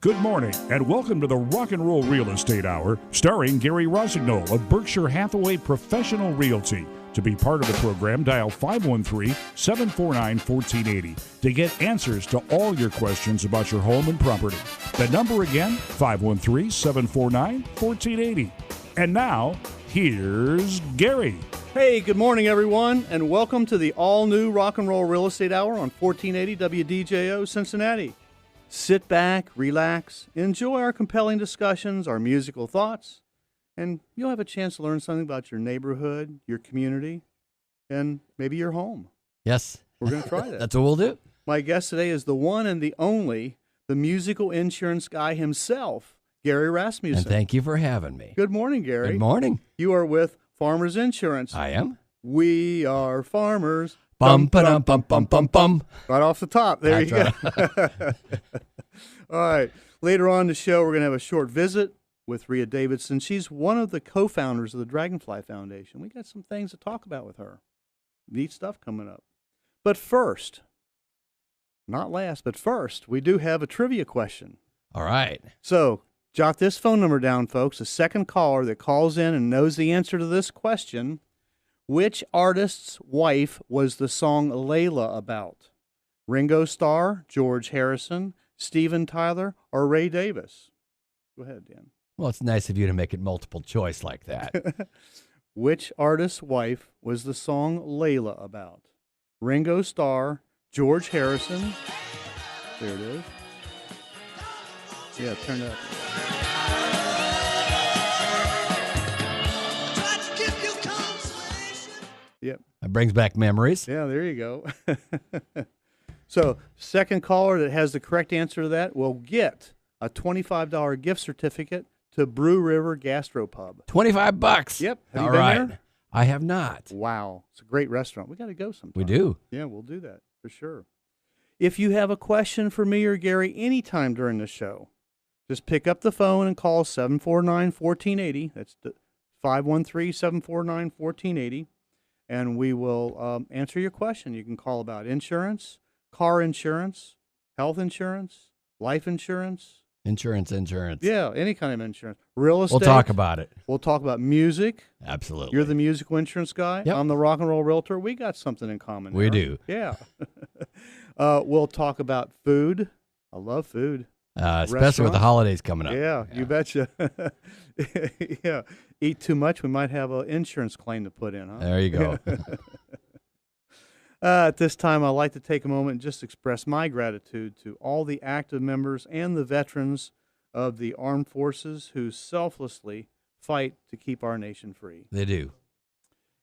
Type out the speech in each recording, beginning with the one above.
Good morning, and welcome to the Rock and Roll Real Estate Hour, starring Gary Rossignol of Berkshire Hathaway Professional Realty. To be part of the program, dial 513-749-1480 to get answers to all your questions about your home and property. The number again, 513-749-1480. And now, here's Gary. Hey, good morning, everyone, and welcome to the all-new Rock and Roll Real Estate Hour on 1480 WDJO Cincinnati. Sit back, relax, enjoy our compelling discussions, our musical thoughts, and you'll have a chance to learn something about your neighborhood, your community, and maybe your home. Yes. We're going to try that. That's what we'll do. My guest today is the one and the only, the musical insurance guy himself, Gary Rasmussen. And thank you for having me. Good morning, Gary. Good morning. You are with Farmers Insurance. I am. We are farmers. Bum, ba-dum, bum, bum, bum, bum. Right off the top. There That's you go. All right. Later on in the show, we're going to have a short visit with Ria Davidson. She's one of the co-founders of the Dragonfly Foundation. We got some things to talk about with her. Neat stuff coming up. But first, not last, but first, we do have a trivia question. All right. So jot this phone number down, folks. The second caller that calls in and knows the answer to this question: which artist's wife was the song Layla about? Ringo Starr, George Harrison, Steven Tyler, or Ray Davis? Go ahead, Dan. Well, it's nice of you to make it multiple choice like that. Which artist's wife was the song Layla about? Ringo Starr, George Harrison. There it is. Yeah, turn it up. Yep. That brings back memories. Yeah, there you go. So, second caller that has the correct answer to that will get a $25 gift certificate to Brew River Gastropub. $25. Yep. Have All you been right. there? I have not. Wow. It's a great restaurant. We got to go sometime. We do. Yeah, we'll do that for sure. If you have a question for me or Gary anytime during the show, just pick up the phone and call 749-1480. That's 513-749-1480. And we will answer your question. You can call about insurance, car insurance, health insurance, life insurance. Insurance. Yeah, any kind of insurance. Real estate. We'll talk about it. We'll talk about music. Absolutely. You're the musical insurance guy. Yep. I'm the rock and roll realtor. We got something in common. We there. do. Yeah. We'll talk about food. I love food. Especially with the holidays coming up. Yeah, you betcha. Yeah. Eat too much, we might have an insurance claim to put in, huh? There you go. At this time, I'd like to take a moment and just express my gratitude to all the active members and the veterans of the armed forces who selflessly fight to keep our nation free. They do.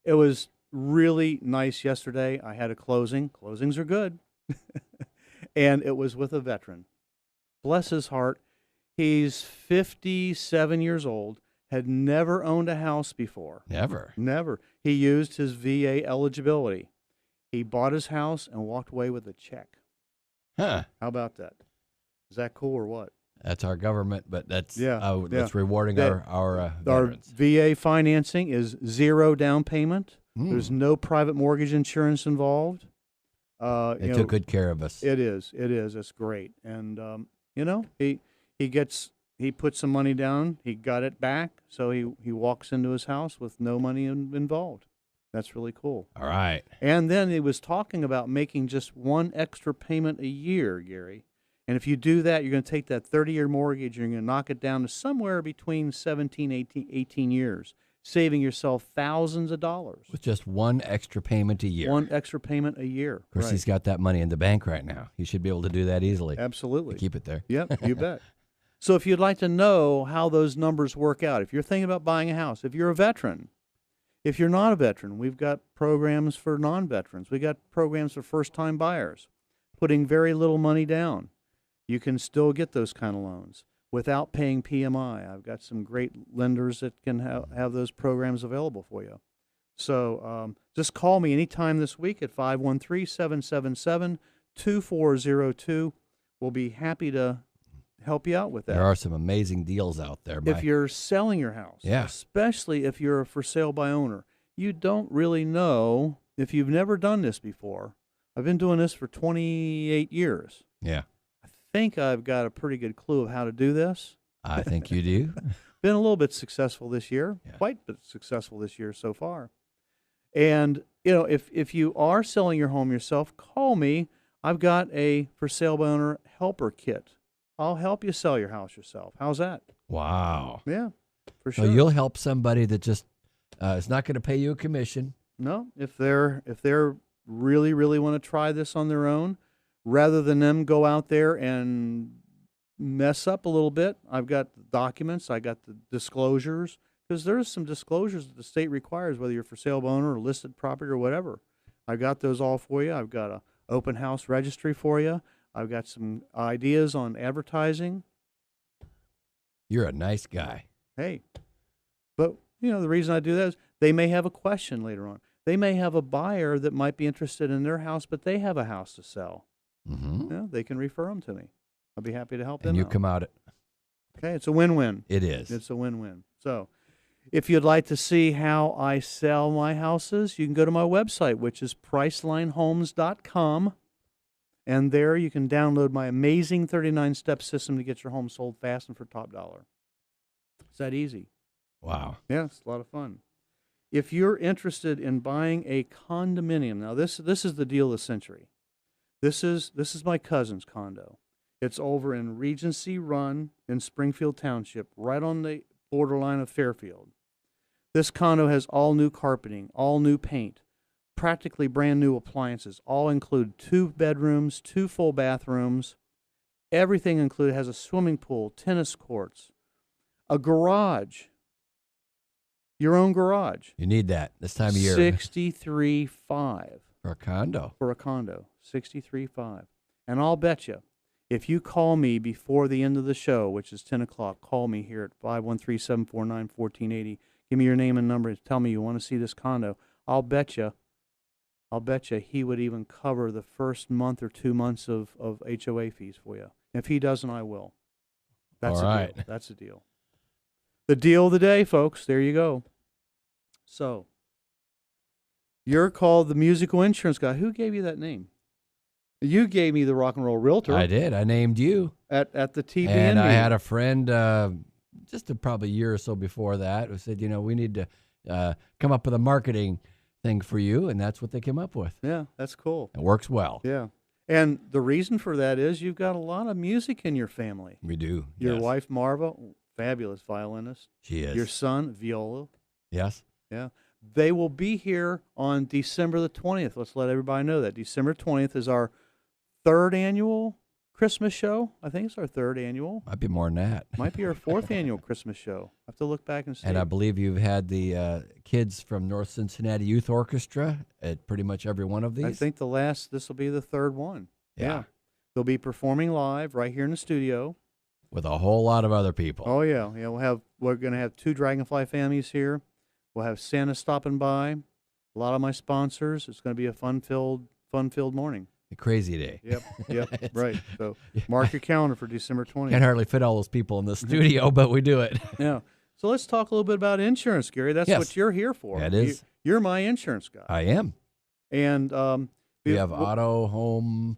It was really nice yesterday. I had a closing. Closings are good. And it was with a veteran. Bless his heart. He's 57 years old, had never owned a house before. Never. He used his VA eligibility. He bought his house and walked away with a check. Huh. How about that? Is that cool or what? That's our government, but that's that's rewarding our veterans. Our VA financing is zero down payment. There's no private mortgage insurance involved. They took good care of us. It is. It's great. And he put some money down. He got it back, so he walks into his house with no money involved. That's really cool. All right. And then he was talking about making just one extra payment a year, Gary. And if you do that, you're going to take that 30-year mortgage, you're going to knock it down to somewhere between 17, 18 years, saving yourself thousands of dollars. With just one extra payment a year. One extra payment a year. Of course, He's got that money in the bank right now. He should be able to do that easily. Absolutely. Keep it there. Yep, you bet. So if you'd like to know how those numbers work out, if you're thinking about buying a house, if you're a veteran, if you're not a veteran, we've got programs for non-veterans. We got programs for first-time buyers, putting very little money down. You can still get those kind of loans without paying PMI. I've got some great lenders that can have those programs available for you. So just call me anytime this week at 513-777-2402. We'll be happy to help you out with that. There are some amazing deals out there. If you're selling your house, especially if you're for sale by owner, you don't really know, if you've never done this before. I've been doing this for 28 years. Yeah. I think I've got a pretty good clue of how to do this. I think you do. Been a little bit successful this year, quite successful this year so far. And, if you are selling your home yourself, call me. I've got a for sale by owner helper kit. I'll help you sell your house yourself. How's that? Wow. Yeah, for sure. So you'll help somebody that just is not going to pay you a commission. No, if they're really, really want to try this on their own, rather than them go out there and mess up a little bit, I've got the documents, I got the disclosures, because there's some disclosures that the state requires, whether you're for sale by owner or listed property or whatever. I got those all for you. I've got a open house registry for you. I've got some ideas on advertising. You're a nice guy. Hey, but the reason I do that is they may have a question later on. They may have a buyer that might be interested in their house, but they have a house to sell. Mm-hmm. They can refer them to me. I'll be happy to help them. And you out. come out. Okay, it's a win-win. It is. It's a win-win. So, if you'd like to see how I sell my houses, you can go to my website, which is PricelineHomes.com. And there you can download my amazing 39-step system to get your home sold fast and for top dollar. It's that easy. Wow. Yeah, it's a lot of fun. If you're interested in buying a condominium, now this is the deal of the century. This is my cousin's condo. It's over in Regency Run in Springfield Township, right on the borderline of Fairfield. This condo has all new carpeting, all new paint, practically brand new appliances, all include 2 bedrooms, 2 full bathrooms. Everything included has a swimming pool, tennis courts, a garage, your own garage. You need that this time of year. $63,500 for a condo. For a condo, $63,500. And I'll bet you, if you call me before the end of the show, which is 10 o'clock, call me here at 513-749-1480. Give me your name and number and tell me you want to see this condo. I'll bet you he would even cover the first month or 2 months of HOA fees for you. If he doesn't, I will. That's all right. A deal. That's a deal. The deal of the day, folks. There you go. So, you're called the musical insurance guy. Who gave you that name? You gave me the rock and roll realtor. I did. I named you. At the TBN And I meeting. had a friend probably a year or so before that who said, we need to come up with a marketing thing for you, and that's what they came up with. Yeah, that's cool. It works well. Yeah. And the reason for that is you've got a lot of music in your family. We do. Your yes. wife, Marva, fabulous violinist. She is. Your son, viola. Yes. Yeah. They will be here on December the 20th. Let's let everybody know that. December 20th is our 3rd annual Christmas show. I think it's our 3rd annual. Might be more than that. Might be our 4th annual Christmas show. I have to look back and see. And I believe you've had the kids from North Cincinnati Youth Orchestra at pretty much every one of these. I think this will be the 3rd one. Yeah. They'll be performing live right here in the studio. With a whole lot of other people. Oh, yeah. Yeah, we're going to have 2 Dragonfly families here. We'll have Santa stopping by. A lot of my sponsors. It's going to be a fun-filled morning. A crazy day. Yep, right. So mark your calendar for December 20th. Can't hardly fit all those people in the studio, but we do it. Yeah. So let's talk a little bit about insurance, Gary. That's what you're here for. That is. You're my insurance guy. I am. And we have auto, home,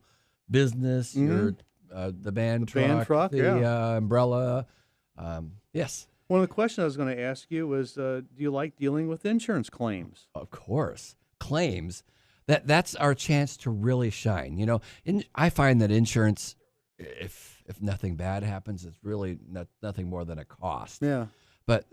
business, the band truck, the umbrella. Yes. One of the questions I was going to ask you was, do you like dealing with insurance claims? Of course. Claims. That's our chance to really shine. I find that insurance, if nothing bad happens, it's really nothing more than a cost. Yeah. But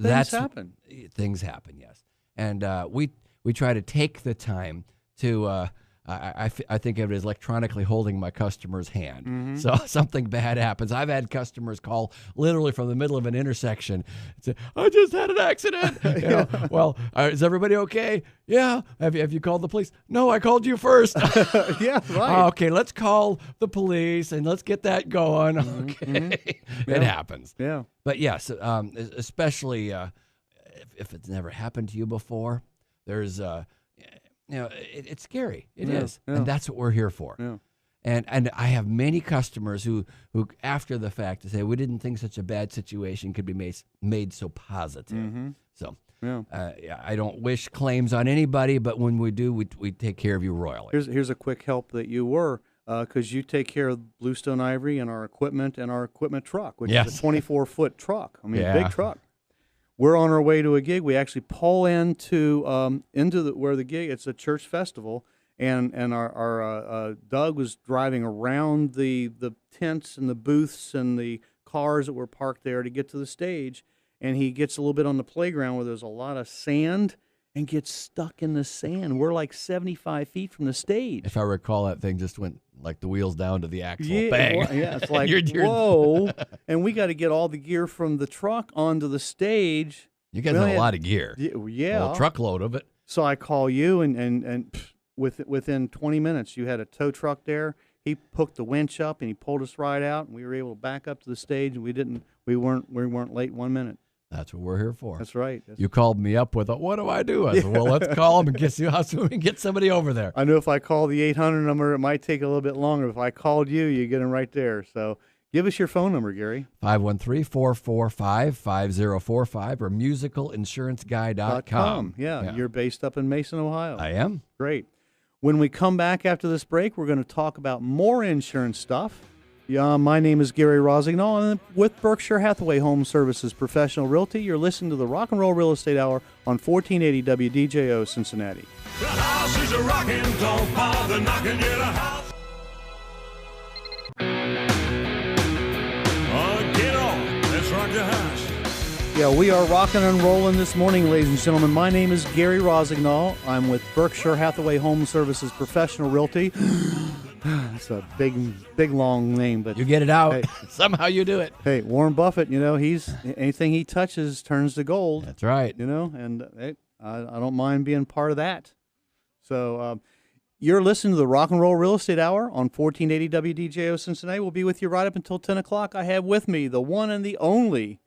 things happen. Things happen, yes. And we try to take the time to I think of it as electronically holding my customer's hand. Mm-hmm. So something bad happens. I've had customers call literally from the middle of an intersection and say, I just had an accident. Well, is everybody okay? Yeah. Have you called the police? No, I called you first. Yeah, right. Okay, let's call the police and let's get that going. Okay. Mm-hmm. It happens. Yeah. But yes, especially if it's never happened to you before, there's it's scary. It is, and that's what we're here for. Yeah. And I have many customers who after the fact say we didn't think such a bad situation could be made so positive. Mm-hmm. So I don't wish claims on anybody, but when we do, we take care of you royally. Here's a quick help that you were. because you take care of BlueStone Ivory and our equipment truck, which Yes. is a 24-foot truck. I mean, Yeah. big truck. We're on our way to a gig. We actually pull into where the gig. It's a church festival, and our Doug was driving around the tents and the booths and the cars that were parked there to get to the stage, and he gets a little bit on the playground where there's a lot of sand and gets stuck in the sand. We're like 75 feet from the stage. If I recall, that thing just went like the wheels down to the axle. Yeah, Bang. well, yeah, it's like, You're- whoa. And we got to get all the gear from the truck onto the stage. You guys We have only a had- lot of gear. Yeah. Well, a truckload of it. So I call you, and within 20 minutes, you had a tow truck there. He hooked the winch up, and he pulled us right out, and we were able to back up to the stage, and we weren't late 1 minute. That's what we're here for. That's right. You called me up with, what do I do? I said, well, let's call them and see how soon we can get somebody over there. I knew if I called the 800 number, it might take a little bit longer. If I called you, you get them right there. So give us your phone number, Gary. 513-445-5045 or musicalinsuranceguy.com. Yeah, you're based up in Mason, Ohio. I am. Great. When we come back after this break, we're going to talk about more insurance stuff. Yeah, my name is Gary Rossignol, and with Berkshire Hathaway Home Services Professional Realty, you're listening to the Rock and Roll Real Estate Hour on 1480 WDJO Cincinnati. The house is a rockin', don't bother knocking, get a house. Get on, let's rock the house. Yeah, we are rocking and rolling this morning, ladies and gentlemen. My name is Gary Rossignol. I'm with Berkshire Hathaway Home Services Professional Realty. That's a big, long name, but You get it out. Hey. Somehow you do it. hey, Warren Buffett, anything he touches turns to gold. That's right. And hey, I don't mind being part of that. So you're listening to the Rock and Roll Real Estate Hour on 1480 WDJO Cincinnati. We'll be with you right up until 10 o'clock. I have with me the one and the only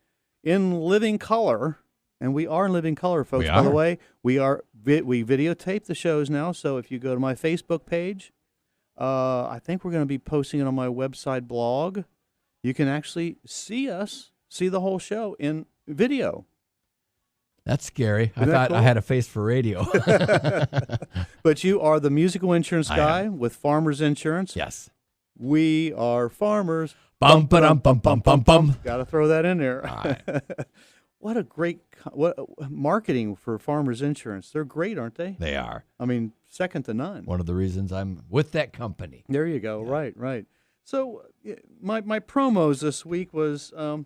in living color, and we are in living color, folks, We by the are. way. We videotape the shows now, so if you go to my Facebook page, I think we're going to be posting it on my website blog. You can actually see the whole show in video. That's scary. I Isn't that thought cool? I had a face for radio. But you are the musical insurance I guy with Farmers Insurance. Yes. We are farmers. Bum, ba-dum, bum, bum, bum, bum. Got to throw that in there. All right. What a great marketing for Farmers Insurance. They're great, aren't they? They are. I mean, second to none. One of the reasons I'm with that company. There you go. Yeah. Right. So my promos this week was, so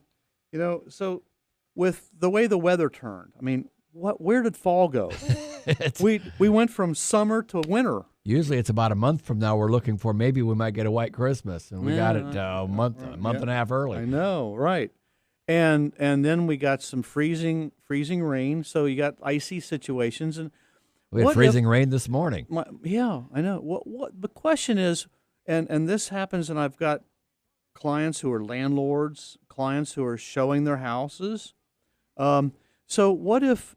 with the way the weather turned, I mean, where did fall go? we went from summer to winter. Usually it's about a month from now we're looking for maybe we might get a white Christmas, and we got it a month and a half early. I know, right. And then we got some freezing rain, so you got icy situations, and We had freezing rain this morning. Yeah, I know. What the question is, and this happens, and I've got clients who are landlords, clients who are showing their houses. So what if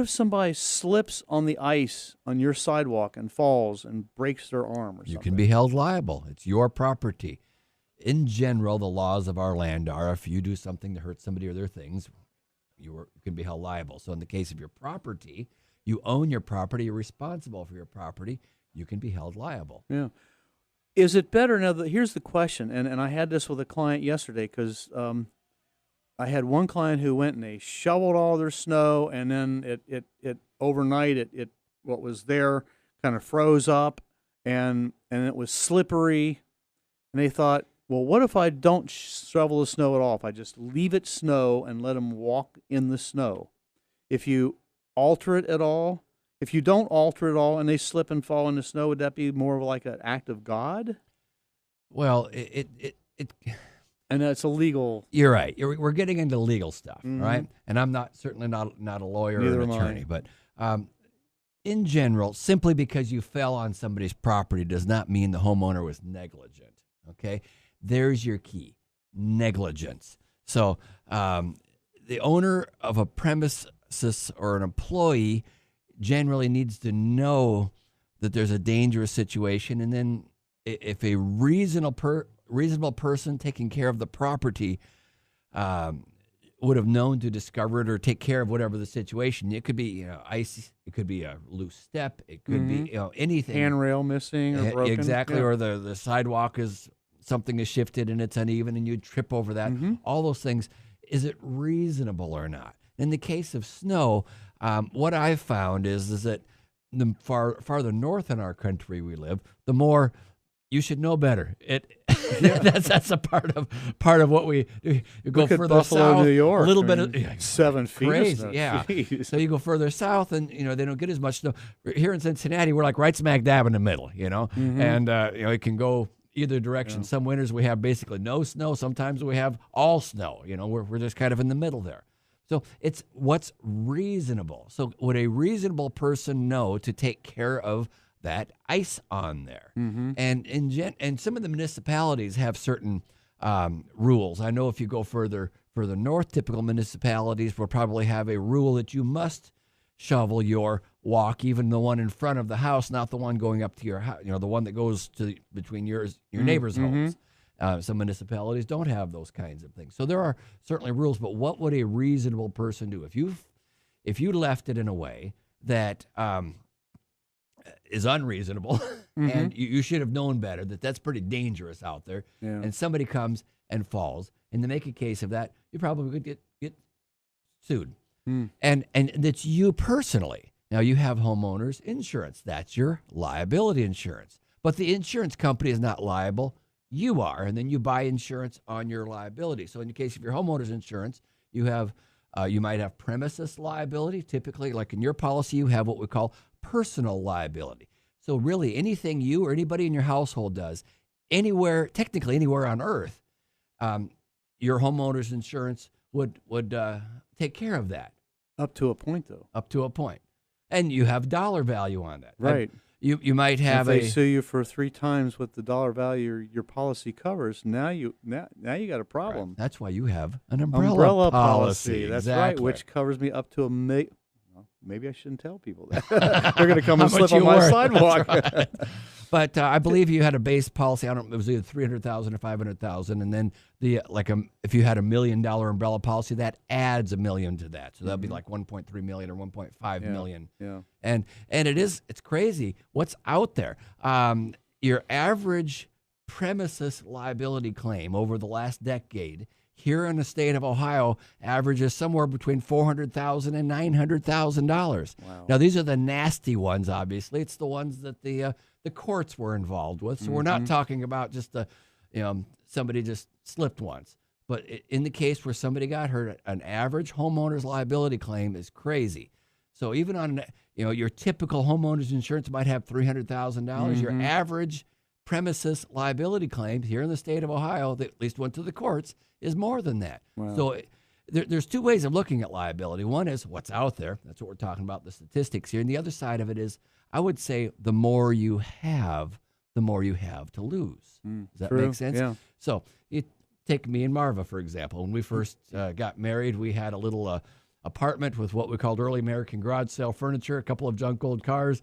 somebody slips on the ice on your sidewalk and falls and breaks their arm or something? You can be held liable. It's your property. In general, the laws of our land are if you do something to hurt somebody or their things, you can be held liable. So in the case of your property, you own your property, you're responsible for your property, you can be held liable. Yeah. Is it better now? Here's the question, and I had this with a client yesterday because I had one client who went and they shoveled all their snow, and then it overnight it what was there kind of froze up, and it was slippery, and they thought, well, what if I don't shovel the snow at all? If I just leave it snow and let them walk in the snow, if you alter it at all, if you don't alter it all and they slip and fall in the snow, would that be more of like an act of God? Well, And that's illegal. You're right. We're getting into legal stuff, Mhm. right? And I'm certainly not a lawyer Neither or an am attorney, I. but in general, simply because you fell on somebody's property does not mean the homeowner was negligent. Okay, there's your key: negligence. So the owner of a premises or an employee generally needs to know that there's a dangerous situation, and then if a reasonable person taking care of the property would have known to discover it or take care of whatever the situation. It could be ice. It could be a loose step. It could be anything. Handrail missing or broken. Exactly, Yeah. or the sidewalk is something is shifted and it's uneven and you trip over that. All those things. Is it reasonable or not? In the case of snow, what I've found is that the farther north in our country we live, the more you should know better. That's a part of what we do. You go Look at further Buffalo, south, New York. a little bit of 7 feet. crazy, of snow. yeah. Jeez. So you go further south, and they don't get as much snow. Here in Cincinnati, we're like right smack dab in the middle, and it can go either direction. Some winters we have basically no snow. Sometimes we have all snow. We're just kind of in the middle there. So it's what's reasonable. So would a reasonable person know to take care of that ice on there? And some of the municipalities have certain rules. I know if you go further north, typical municipalities will probably have a rule that you must shovel your walk, even the one in front of the house, not the one going up to your house, the one that goes between your neighbors' homes. Some municipalities don't have those kinds of things. So there are certainly rules, but what would a reasonable person do? If you left it in a way that is unreasonable and you should have known better, that's pretty dangerous out there, and somebody comes and falls, and to make a case of that, you probably could get sued. And that's you personally. Now, you have homeowners insurance. That's your liability insurance. But the insurance company is not liable. You are. And then you buy insurance on your liability. So in the case of your homeowner's insurance, you might have premises liability. Typically, like in your policy, you have what we call personal liability. So really, anything you or anybody in your household does, technically anywhere on earth, your homeowner's insurance would take care of that. Up to a point, though. Up to a point. And you have dollar value on that. Right. You might have if they sue you for 3 times what the dollar value your policy covers, now you got a problem. Right. That's why you have an umbrella policy. That's exactly. right, which covers me up to a million. Well, maybe I shouldn't tell people that. They're going to come and slip on my sidewalk. Right. But I believe you had a base policy. I don't know, it was either $300,000 or $500,000, and then if you had $1 million umbrella policy, that adds $1 million to that. So that'd be like 1.3 million or 1.5 million. Yeah. And it's crazy what's out there. Your average premises liability claim over the last decade here in the state of Ohio averages somewhere between $400,000 and $900,000. Wow. Now, these are the nasty ones, obviously. It's the ones that the courts were involved with. So we're not talking about just somebody just slipped once. But in the case where somebody got hurt, an average homeowner's liability claim is crazy. So even on your typical homeowner's insurance might have $300,000. Your average premises liability claim here in the state of Ohio that at least went to the courts is more than that. Wow. So there's 2 ways of looking at liability. One is what's out there. That's what we're talking about, the statistics here. And the other side of it is, I would say, the more you have, the more you have to lose. Does that make sense? Yeah. So you take me and Marva, for example. When we first got married, we had a little apartment with what we called early American garage sale furniture, a couple of junk old cars.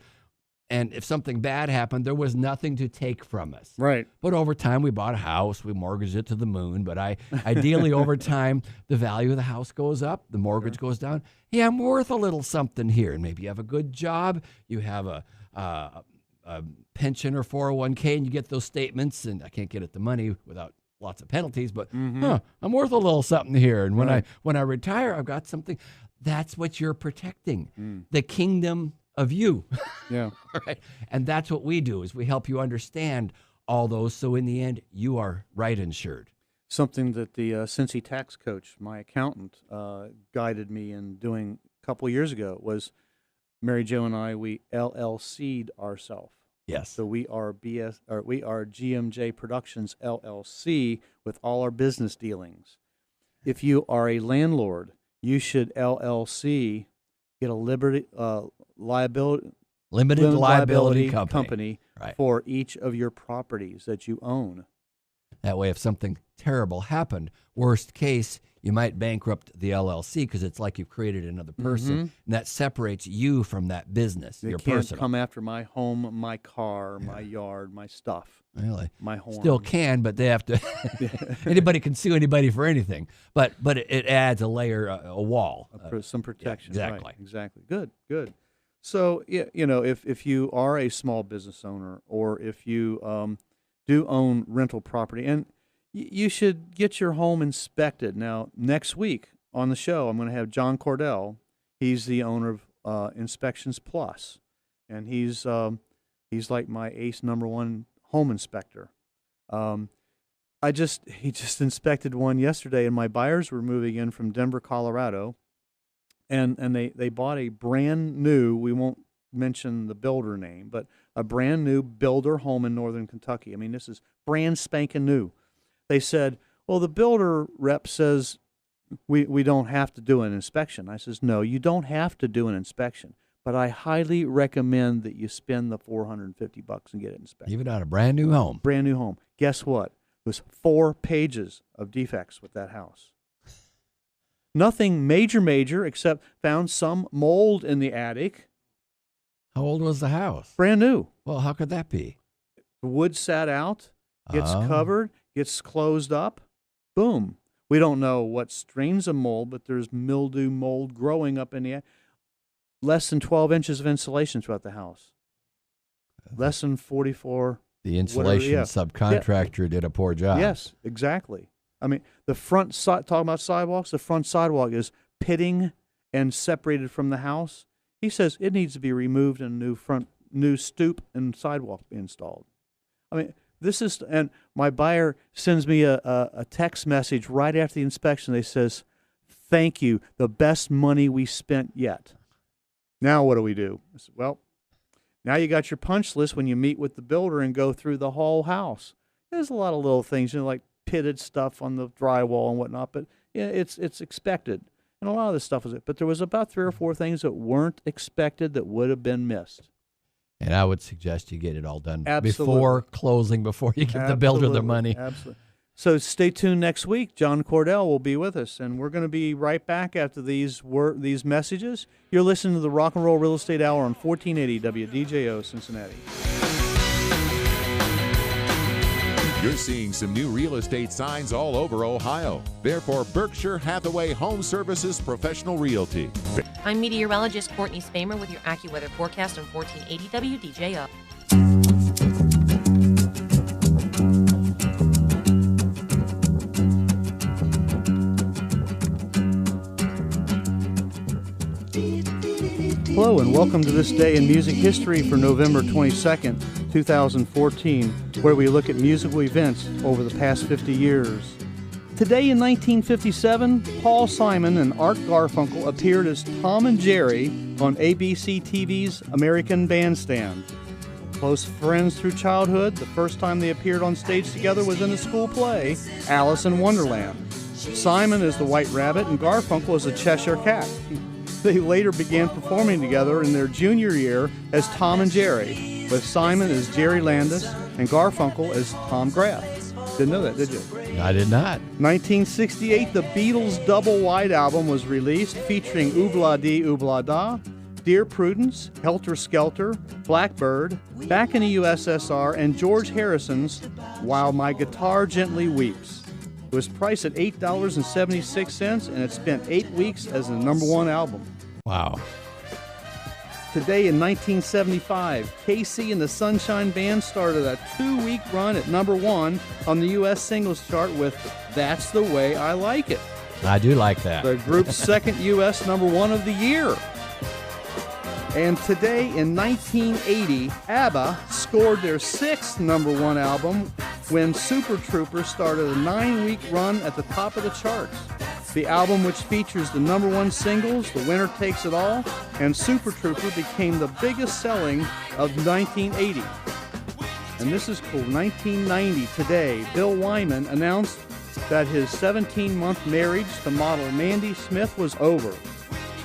And if something bad happened, there was nothing to take from us. Right. But over time, we bought a house. We mortgaged it to the moon. But ideally, over time, the value of the house goes up. The mortgage goes down. Hey, I'm worth a little something here. And maybe you have a good job. You have a pension or 401k, and you get those statements. And I can't get at the money without lots of penalties. But I'm worth a little something here. And when I retire, I've got something. That's what you're protecting. The kingdom of you. Yeah. Right. And that's what we do, is we help you understand all those. So in the end, you are right insured. Something that the Cincy tax coach, my accountant, guided me in doing a couple of years ago was Mary Jo and I, we LLC'd ourselves. Yes. So we are GMJ Productions LLC with all our business dealings. If you are a landlord, you should LLC, get a limited liability company right. for each of your properties that you own. That way, if something terrible happened, worst case, you might bankrupt the LLC because it's like you've created another person, and that separates you from that business. They your can't personal. come after my home, my car, my yard, my stuff. Really? My horn. Still can, but they have to. Anybody can sue anybody for anything. But it adds a layer, a wall, some protection. Yeah, exactly. Right, exactly. Good. So if you are a small business owner, or if you do own rental property, and you should get your home inspected. Now, next week on the show, I'm going to have John Cordell. He's the owner of Inspections Plus, and he's like my ace #1 home inspector. He just inspected one yesterday, and my buyers were moving in from Denver, Colorado, and they bought a brand new, we won't mention the builder name, but a brand new builder home in northern Kentucky. I mean, this is brand spanking new. They said, well, the builder rep says we don't have to do an inspection. I says, no, you don't have to do an inspection, but I highly recommend that you spend the $450 and get it inspected. Even on a brand new home. Brand new home. Guess what? It was 4 pages of defects with that house. Nothing major, except found some mold in the attic. How old was the house? Brand new. Well, how could that be? The wood sat out, gets covered, gets closed up. Boom. We don't know what strains of mold, but there's mildew mold growing up in the attic. Less than 12 inches of insulation throughout the house. Less than 44. The insulation subcontractor did a poor job. Yes, exactly. I mean, the front side, talking about sidewalks, the front sidewalk is pitting and separated from the house. He says it needs to be removed and new stoop and sidewalk be installed. I mean, and my buyer sends me a text message right after the inspection. They says, thank you, the best money we spent yet. Now what do we do? I said, well, now you got your punch list when you meet with the builder and go through the whole house. There's a lot of little things, like pitted stuff on the drywall and whatnot, but it's expected. And a lot of this stuff was it. But there was about 3 or 4 things that weren't expected that would have been missed. And I would suggest you get it all done Absolutely. before closing, before you give the builder the money. Absolutely. So stay tuned next week. John Cordell will be with us, and we're going to be right back after these messages. You're listening to the Rock and Roll Real Estate Hour on 1480 WDJO Cincinnati. You're seeing some new real estate signs all over Ohio. They're for Berkshire Hathaway Home Services Professional Realty. I'm meteorologist Courtney Spamer with your AccuWeather forecast on 1480 WDJO. Hello and welcome to this day in music history for November 22nd, 2014, where we look at musical events over the past 50 years. Today in 1957, Paul Simon and Art Garfunkel appeared as Tom and Jerry on ABC TV's American Bandstand. Close friends through childhood, the first time they appeared on stage together was in a school play, Alice in Wonderland. Simon is the White Rabbit and Garfunkel is the Cheshire Cat. They later began performing together in their junior year as Tom and Jerry, with Simon as Jerry Landis and Garfunkel as Tom Graff. Didn't know that, did you? I did not. 1968, the Beatles' double-wide album was released, featuring Oobla Dee Oobla Da, Dear Prudence, Helter Skelter, Blackbird, Back in the USSR, and George Harrison's While My Guitar Gently Weeps. It was priced at $8.76, and it spent 8 weeks as the #1 album. Wow. Today in 1975, KC and the Sunshine Band started a 2-week run at #1 on the U.S. singles chart with That's the Way I Like It. I do like that. The group's second U.S. #1 of the year. And today in 1980, ABBA scored their 6th #1 album when Super Trooper started a 9-week run at the top of the charts. The album, which features the #1 singles, The Winner Takes It All, and Super Trooper, became the biggest selling of 1980. And this is cool. 1990, today, Bill Wyman announced that his 17-month marriage to model Mandy Smith was over.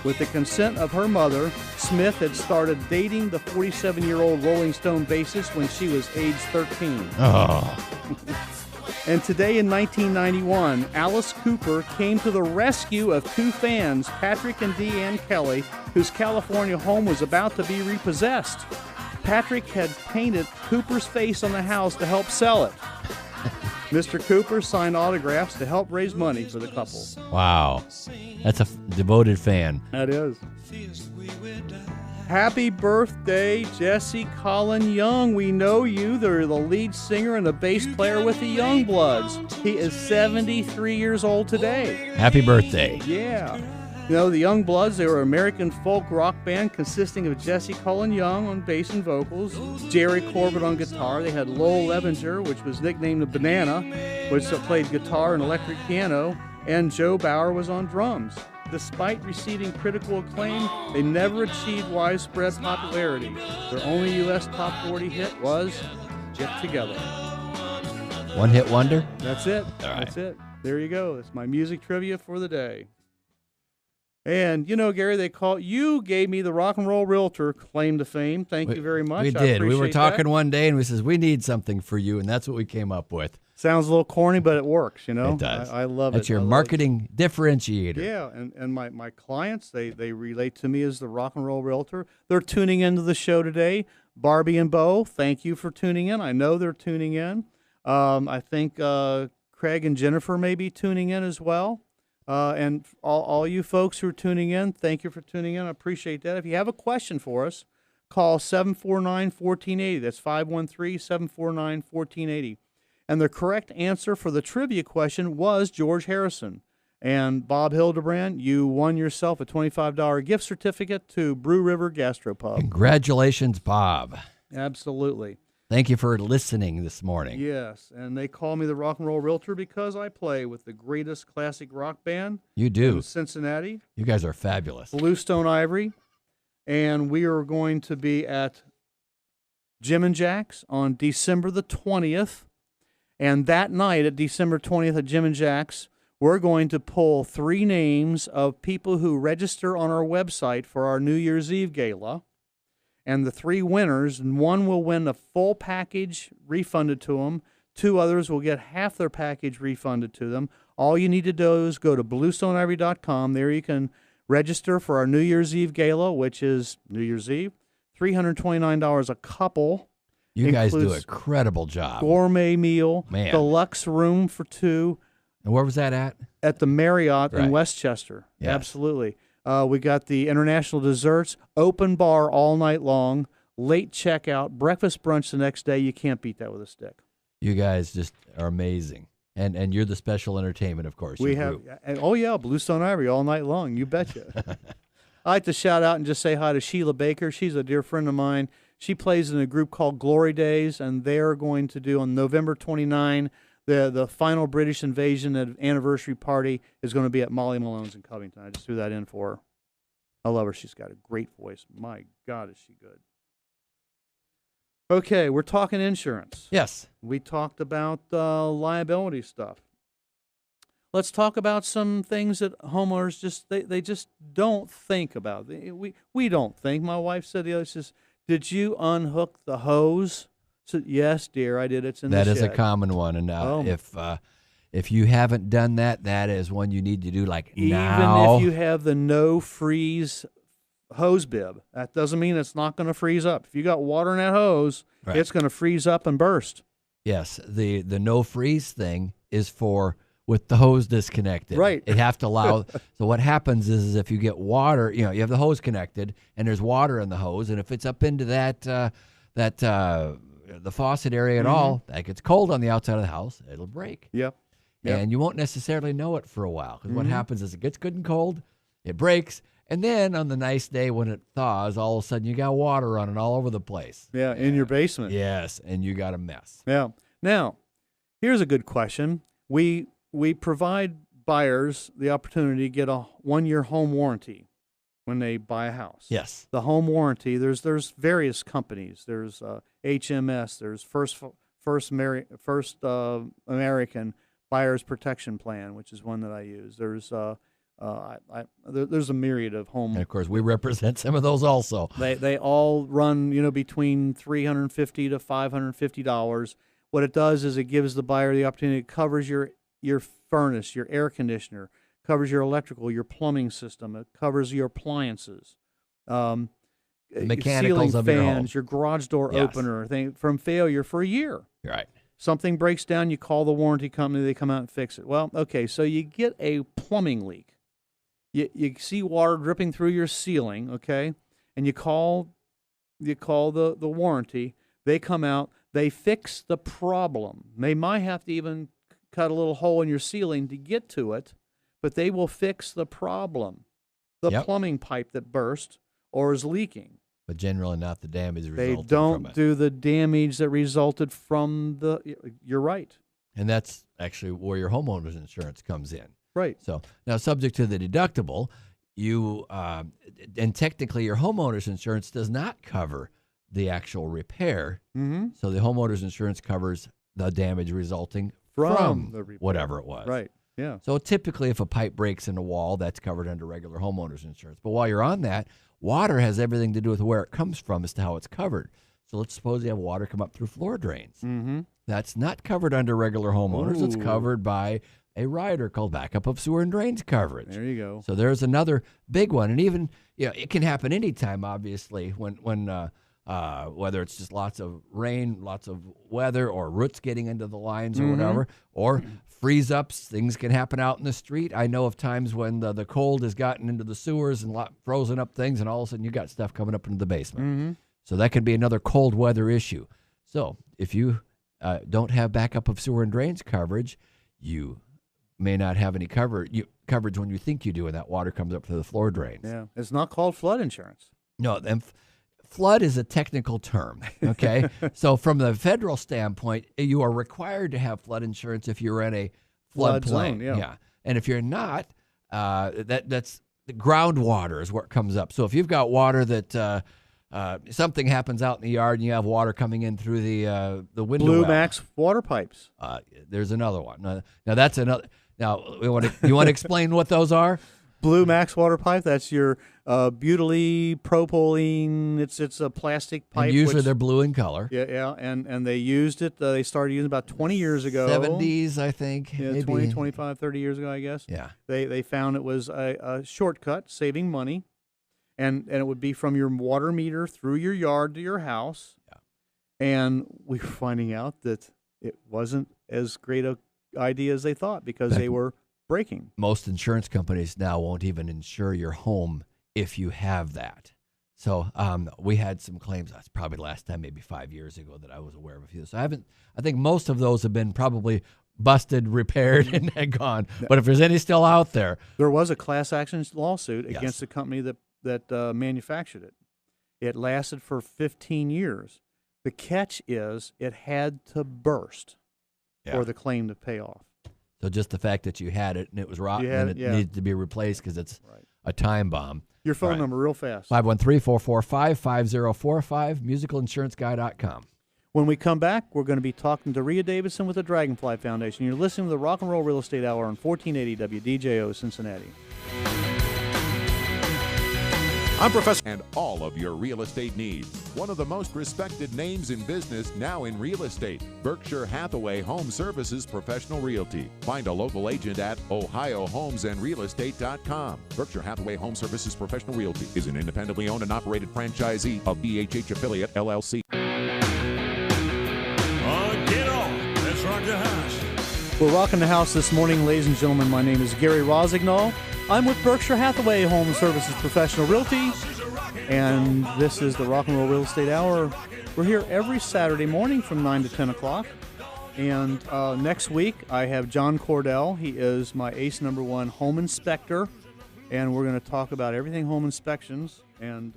With the consent of her mother, Smith had started dating the 47-year-old Rolling Stone bassist when she was age 13. Oh. And today in 1991, Alice Cooper came to the rescue of two fans, Patrick and Deanne Kelly, whose California home was about to be repossessed. Patrick had painted Cooper's face on the house to help sell it. Mr. Cooper signed autographs to help raise money for the couple. Wow. That's a devoted fan. That is. Happy birthday, Jesse Colin Young. We know you. They're the lead singer and the bass player with the Youngbloods. He is 73 years old today. Happy birthday. Yeah. You know, the Youngbloods, they were an American folk rock band consisting of Jesse Cullen Young on bass and vocals, Jerry Corbett on guitar. They had Lowell Levenger, which was nicknamed the Banana, which played guitar and electric piano, and Joe Bauer was on drums. Despite receiving critical acclaim, they never achieved widespread popularity. Their only U.S. top 40 hit was Get Together. One hit wonder? That's it. All right. That's it. There you go. That's my music trivia for the day. And, you know, Gary, you gave me the Rock and Roll Realtor claim to fame. Thank you very much. We I did. We were appreciate talking that. one day, and we says, we need something for you, and that's what we came up with. Sounds a little corny, but it works, you know? It does. I love it. That's your I love marketing differentiator. it. Yeah, and my clients, they relate to me as the Rock and Roll Realtor. They're tuning into the show today. Barbie and Bo, thank you for tuning in. I know they're tuning in. I think Craig and Jennifer may be tuning in as well. And all you folks who are tuning in, thank you for tuning in. I appreciate that. If you have a question for us, call 749-1480. That's 513-749-1480. And the correct answer for the trivia question was George Harrison. And Bob Hildebrand, you won yourself a $25 gift certificate to Brew River Gastropub. Congratulations, Bob. Absolutely. Thank you for listening this morning. Yes, and they call me the Rock and Roll Realtor because I play with the greatest classic rock band You do. in Cincinnati, You guys are fabulous. BlueStone Ivory, and we are going to be at Jim and Jack's on December the 20th. And that night at December 20th at Jim and Jack's, we're going to pull 3 names of people who register on our website for our New Year's Eve gala. And the 3 winners, and one will win the full package refunded to them. 2 others will get half their package refunded to them. All you need to do is go to BlueStoneIvory.com. There you can register for our New Year's Eve gala, which is New Year's Eve, $329 a couple. You guys do Includes a credible job. Gourmet meal, Man. deluxe room for 2 And where was that at? at the Marriott Right. in Westchester. Yes. Absolutely. We got the international desserts, open bar all night long, late checkout, breakfast brunch the next day. You can't beat that with a stick. You guys just are amazing. And you're the special entertainment, of course. We your have, group. oh yeah, Bluestone Ivory all night long. You betcha. I like to shout out and just say hi to Sheila Baker. She's a dear friend of mine. She plays in a group called Glory Days, and they're going to do on November 29. The final British invasion anniversary party is going to be at Molly Malone's in Covington. I just threw that in for her. I love her. She's got a great voice. My God, is she good. Okay, we're talking insurance. Yes. We talked about liability stuff. Let's talk about some things that homeowners they just don't think about. We don't think. My wife said the other day, says, "Did you unhook the hose?" I said, "Yes, dear, I did. It's in the shed." That is a common one. And if you haven't done that, that is one you need to do like now. Even if you have the no freeze hose bib, that doesn't mean it's not going to freeze up. If you got water in that hose, Right. it's going to freeze up and burst. Yes, the no freeze thing is for with the hose disconnected. Right. It have to allow. So what happens is if you get water, you have the hose connected and there's water in the hose, and if it's up into the faucet area at all, that gets cold on the outside of the house, it'll break. Yep. And you won't necessarily know it for a while because what happens is it gets good and cold, it breaks, and then on the nice day when it thaws, all of a sudden you got water running all over the place. Yeah, in your basement. Yes, and you got a mess. Yeah. Now, here's a good question. We provide buyers the opportunity to get a 1-year home warranty when they buy a house. Yes. The home warranty, there's various companies. There's HMS, there's First American Buyer's Protection Plan, which is one that I use. There's there's a myriad of home. And of course, we represent some of those also. They all run between $350 to $550. what it does is it gives the buyer the opportunity. It covers your furnace, your air conditioner, covers your electrical, your plumbing system. It covers your appliances, The your mechanicals ceiling of your home. fans, your garage door Yes. opener thing from failure for a year. Right. Something breaks down, you call the warranty company, they come out and fix it. Well, okay, so you get a plumbing leak. You see water dripping through your ceiling, okay, and you call the warranty. They come out, they fix the problem. They might have to even cut a little hole in your ceiling to get to it, but they will fix the problem, the Yep. plumbing pipe that burst or is leaking. But generally not the damage They resulting from don't it. do the damage that resulted from the. You're right. And that's actually where your homeowner's insurance comes in. Right. So now, subject to the deductible, you and technically your homeowner's insurance does not cover the actual repair. Mm-hmm. So the homeowner's insurance covers the damage resulting From from the repair. whatever it was. Right. Yeah. So typically, if a pipe breaks in a wall, that's covered under regular homeowner's insurance. But while you're on that, water has everything to do with where it comes from as to how it's covered. So let's suppose you have water come up through floor drains. Mm-hmm. That's not covered under regular homeowners. It's Ooh. covered by a rider called backup of sewer and drains coverage. There you go. So there's another big one, and even it can happen anytime. Obviously, when whether it's just lots of rain, lots of weather, or roots getting into the lines or Mhm. whatever, or freeze ups, things can happen out in the street. I know of times when the cold has gotten into the sewers and frozen up things, and all of a sudden you got stuff coming up into the basement. Mm-hmm. So that could be another cold weather issue. So if you don't have backup of sewer and drains coverage, you may not have any coverage when you think you do, and that water comes up through the floor drains. Yeah. It's not called flood insurance. No, and flood is a technical term, okay? So from the federal standpoint, you are required to have flood insurance if you're in a Flood floodplain. zone, yeah. And if you're not, that's the groundwater is where it comes up. So if you've got water that something happens out in the yard and you have water coming in through the window Blue well, Max water pipes. there's another one. Now that's another. Now you want to explain what those are? Blue Max water pipe. That's your butyl propylene. It's a plastic pipe. And usually which- they're blue in color. Yeah. And they used it. They started using it about 20 years ago. 70s, I think. Yeah, maybe. 20, 25, 30 years ago, I guess. Yeah. They found it was a shortcut, saving money, and it would be from your water meter through your yard to your house. Yeah. And we were finding out that it wasn't as great a idea as they thought because they were breaking. Most insurance companies now won't even insure your home if you have that. So we had some claims. That's probably the last time, maybe 5 years ago, that I was aware of a few. So I think most of those have been probably busted, repaired, and gone. But if there's any still out there, There was a class action lawsuit Yes. against the company that manufactured it. It lasted for 15 years. The catch is it had to burst for the claim to pay off. So just the fact that you had it and it was rotten You had and it, it yeah. needed to be replaced because it's Right. a time bomb. Your phone All right. number real fast. 513-445-5045, musicalinsuranceguy.com. When we come back, we're going to be talking to Ria Davidson with the Dragonfly Foundation. You're listening to the Rock and Roll Real Estate Hour on 1480 WDJO Cincinnati. I'm Professor. And all of your real estate needs. One of the most respected names in business now in real estate. Berkshire Hathaway Home Services Professional Realty. Find a local agent at ohiohomesandrealestate.com. Berkshire Hathaway Home Services Professional Realty is an independently owned and operated franchisee of BHH Affiliate LLC. Get on. Let's rock the house. We're rocking the house this morning, ladies and gentlemen. My name is Gary Rossignol. I'm with Berkshire Hathaway Home Services Professional Realty, and this is the Rock and Roll Real Estate Hour. We're here every Saturday morning from 9 to 10 o'clock. And next week, I have John Cordell. He is my ACE #1 home inspector, and we're going to talk about everything home inspections. And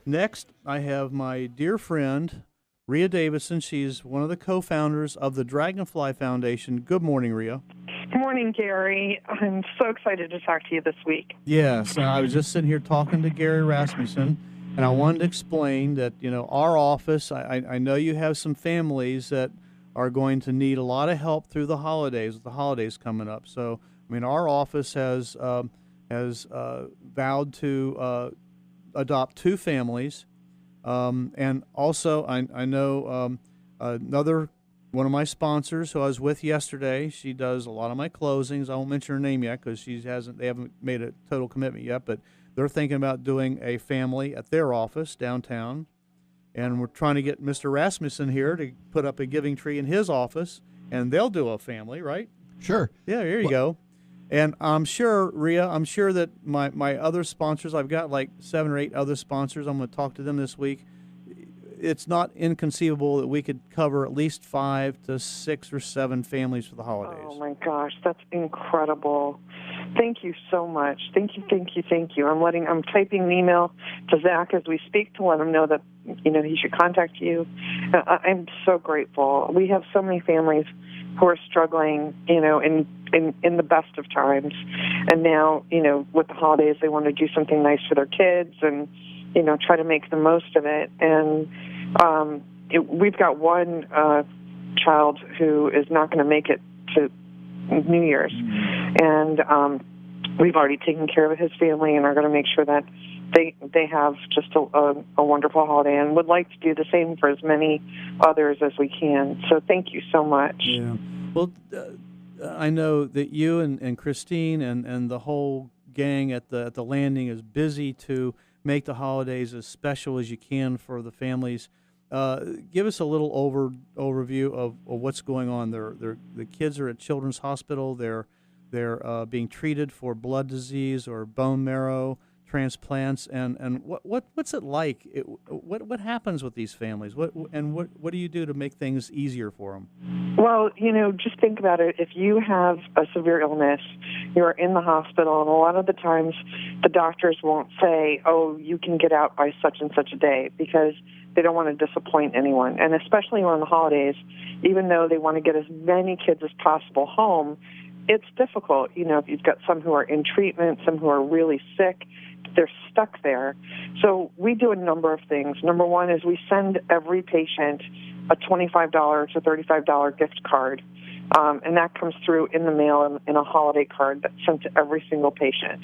next, I have my dear friend, Ria Davidson. She's one of the co-founders of the Dragonfly Foundation. Good morning, Ria. Good morning, Gary. I'm so excited to talk to you this week. Yes, I was just sitting here talking to Gary Rasmussen, and I wanted to explain that, our office, I know you have some families that are going to need a lot of help through the holidays, with the holidays coming up. So, our office has vowed to adopt 2 families. And also, I know another one of my sponsors who I was with yesterday, she does a lot of my closings. I won't mention her name yet because they haven't made a total commitment yet, but they're thinking about doing a family at their office downtown. And we're trying to get Mr. Rasmussen here to put up a giving tree in his office, and they'll do a family, right? Sure. Yeah, there you go. And I'm sure, Ria, that my other sponsors, I've got like 7 or 8 other sponsors. I'm going to talk to them this week. It's not inconceivable that we could cover at least 5 to 6 or 7 families for the holidays. Oh, my gosh, that's incredible. Thank you so much. Thank you, thank you, thank you. I'm typing an email to Zach as we speak to let him know that, he should contact you. I'm so grateful. We have so many families who are struggling, in the best of times. And now, with the holidays, they want to do something nice for their kids and, try to make the most of it. And we've got one child who is not going to make it to New Year's. And we've already taken care of his family and are going to make sure that they have just a wonderful holiday and would like to do the same for as many others as we can. So thank you so much. Yeah. Well, I know that you and Christine and the whole gang at the landing is busy to make the holidays as special as you can for the families. Give us a little overview of what's going on. The kids are at Children's Hospital. They're being treated for blood disease or bone marrow transplants. And what's it like? What happens with these families? What do you do to make things easier for them? Well, just think about it. If you have a severe illness, you're in the hospital, and a lot of the times the doctors won't say, oh, you can get out by such and such a day, because they don't want to disappoint anyone. And especially around the holidays, even though they want to get as many kids as possible home, it's difficult. If you've got some who are in treatment, some who are really sick, they're stuck there. So we do a number of things. Number one is we send every patient a $25 to $35 gift card, and that comes through in the mail in a holiday card that's sent to every single patient.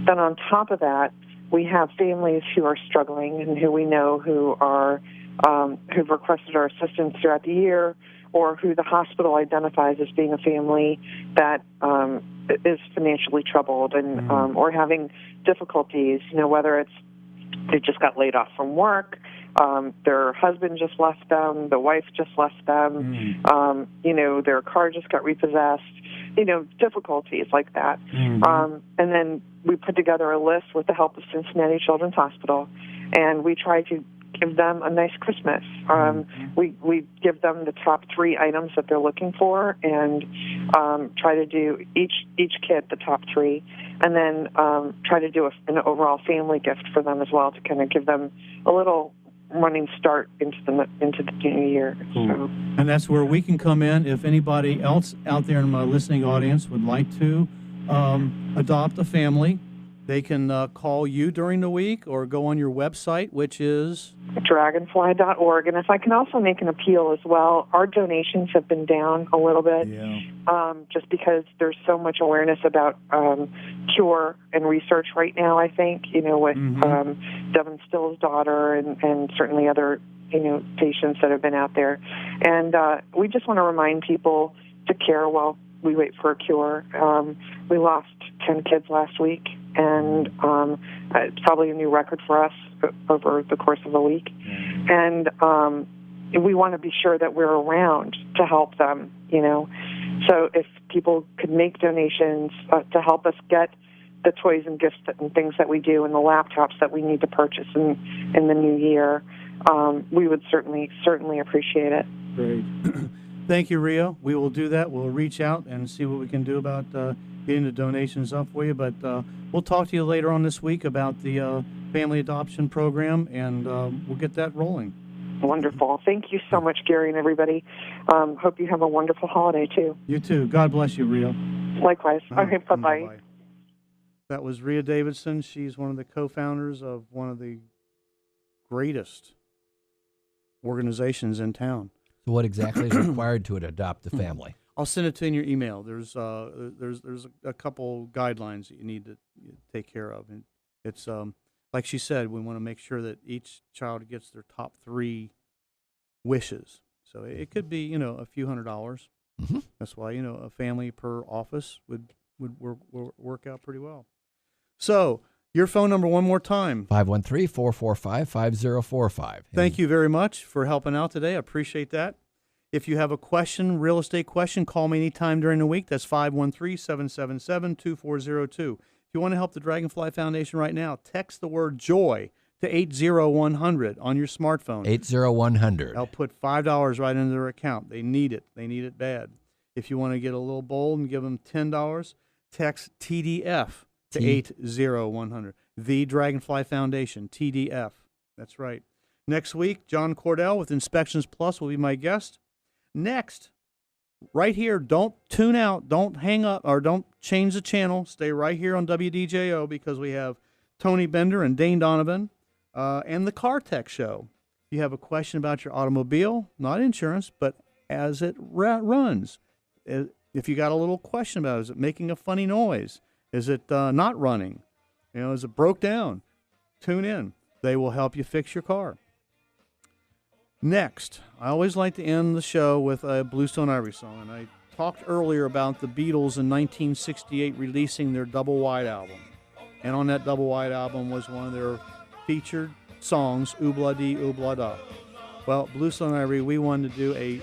Then on top of that, we have families who are struggling and who we know who've requested our assistance throughout the year, or who the hospital identifies as being a family that is financially troubled and or having difficulties, whether it's they just got laid off from work, their husband just left them, the wife just left them, their car just got repossessed, difficulties like that. And then we put together a list with the help of Cincinnati Children's Hospital, and we try to give them a nice Christmas. We give them the top 3 items that they're looking for, and try to do each kid the top 3, and then try to do an overall family gift for them as well to kind of give them a little running start into the new year. Cool. So. And that's where we can come in. If anybody else out there in my listening audience would like to adopt a family, they can call you during the week or go on your website, which is Dragonfly.org. And if I can also make an appeal as well, our donations have been down a little bit, just because there's so much awareness about cure and research right now, I think, with Devin Still's daughter and certainly other, patients that have been out there. And we just want to remind people to care while we wait for a cure. We lost 10 kids last week, and it's probably a new record for us over the course of a week. And we want to be sure that we're around to help them, So if people could make donations to help us get the toys and gifts and things that we do and the laptops that we need to purchase in the new year, we would certainly appreciate it. Great. Thank you, Ria. We will do that. We'll reach out and see what we can do about getting the donations up for you. But we'll talk to you later on this week about the family adoption program, and we'll get that rolling. Wonderful. Thank you so much, Gary, and everybody. Hope you have a wonderful holiday, too. You too. God bless you, Ria. Likewise. Okay, bye-bye. That was Ria Davidson. She's one of the co-founders of one of the greatest organizations in town. So what exactly is required to adopt a family? I'll send it to you in your email. There's a couple guidelines that you need to take care of, and it's like she said, we want to make sure that each child gets their top 3 wishes. So it could be, a few $100s. Mm-hmm. That's why, a family per office would work out pretty well. So your phone number one more time. 513-445-5045. Thank you very much for helping out today. I appreciate that. If you have a question, real estate question, call me anytime during the week. That's 513-777-2402. If you want to help the Dragonfly Foundation right now, text the word JOY to 80100 on your smartphone. 80100. I'll put $5 right into their account. They need it. They need it bad. If you want to get a little bold and give them $10, text TDF to 80100. The Dragonfly Foundation, TDF. That's right. Next week, John Cordell with Inspections Plus will be my guest. Next, right here, don't tune out, don't hang up, or don't change the channel. Stay right here on WDJO because we have Tony Bender and Dane Donovan and the Car Tech Show. If you have a question about your automobile, not insurance, but as it runs, if you got a little question about it, is it making a funny noise? Is it not running? Is it broke down? Tune in. They will help you fix your car. Next, I always like to end the show with a BlueStone Ivory song, and I talked earlier about the Beatles in 1968 releasing their double wide album, and on that double wide album was one of their featured songs, Oobla Dee Oobla Da. Well, BlueStone Ivory, we wanted to do a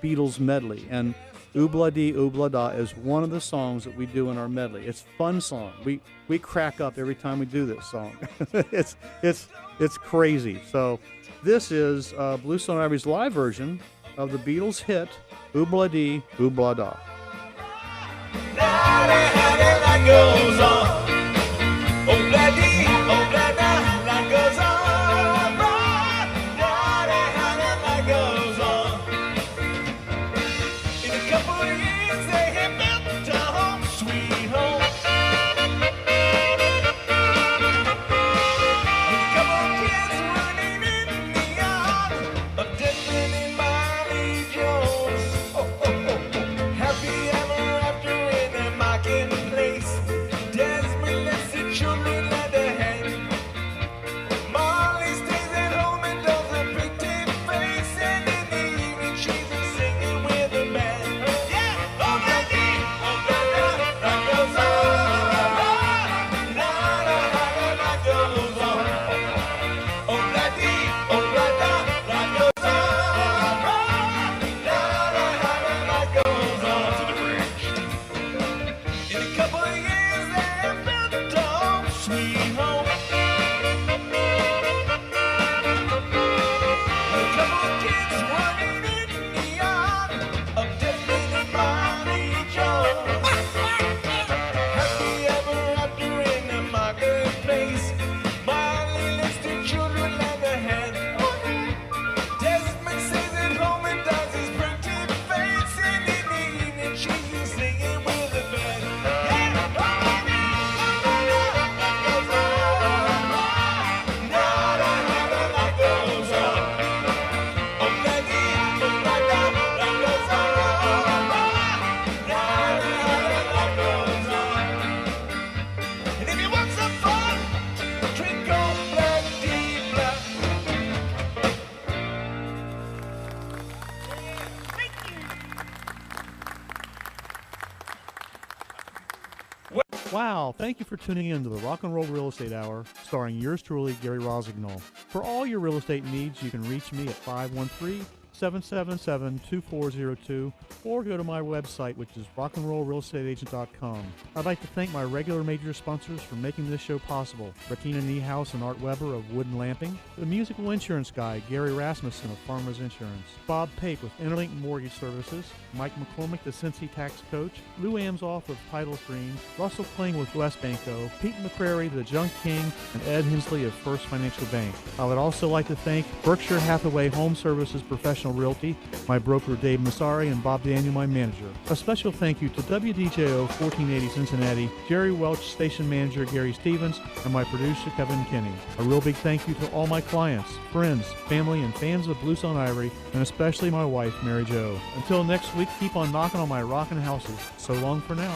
Beatles medley, and Oobla Dee Oobla Da is one of the songs that we do in our medley. It's a fun song. We crack up every time we do this song. it's crazy. So this is BlueStone Ivory's live version of the Beatles hit Oobla Dee Oobla Da. That goes on. Oobla dee, oobla da, that goes on. That goes on. In a couple of years, they have built a home, sweet home. A couple of kids running in the yard of Desmond and Miley Jones. Happy ever after in a marketplace. Desmond lets the children lend a hand. Molly stays at home and does a pretty face. And in the evening she's singing with a band. Yeah, oh baby, that goes on. That goes on. Oh baby, that goes on. That goes on to the bridge. In a couple of years, they have built a home, sweet home. A couple of kids running in the yard of Desmond and Miley Jones. Happy ever after in the marketplace. Miley lets the children lend a hand. Desmond stays at home and does his pretty face. And in the evening, she's singing with a band. Yeah, oh baby, that goes on. That goes on. Oh baby, that goes on. That goes on. And if you want some fun, drink on Black Tea Black. Wow, thank you for tuning in to the Rock and Roll Real Estate Hour, starring yours truly, Gary Rossignol. For all your real estate needs, you can reach me at 513-777-2402 or go to my website, which is rockandrollrealestateagent.com. I'd like to thank my regular major sponsors for making this show possible: Bettina Niehaus and Art Weber of Wooden Lamping, the musical insurance guy, Gary Rasmussen of Farmers Insurance, Bob Pape with Interlink Mortgage Services, Mike McCormick, the Cincy Tax Coach, Lou Amsoff of Title Screen, Russell Kling with West Banco, Pete McCrary, the Junk King, and Ed Hensley of First Financial Bank. I would also like to thank Berkshire Hathaway Home Services Professional Realty, my broker Dave Massari, and Bob Daniel, my manager. A special thank you to WDJO 1480 Cincinnati, Jerry Welch, Station Manager Gary Stevens, and my producer Kevin Kinney. A real big thank you to all my clients, friends, family, and fans of BlueStone Ivory, and especially my wife, Mary Jo. Until next week, keep on knocking on my rockin' houses. So long for now.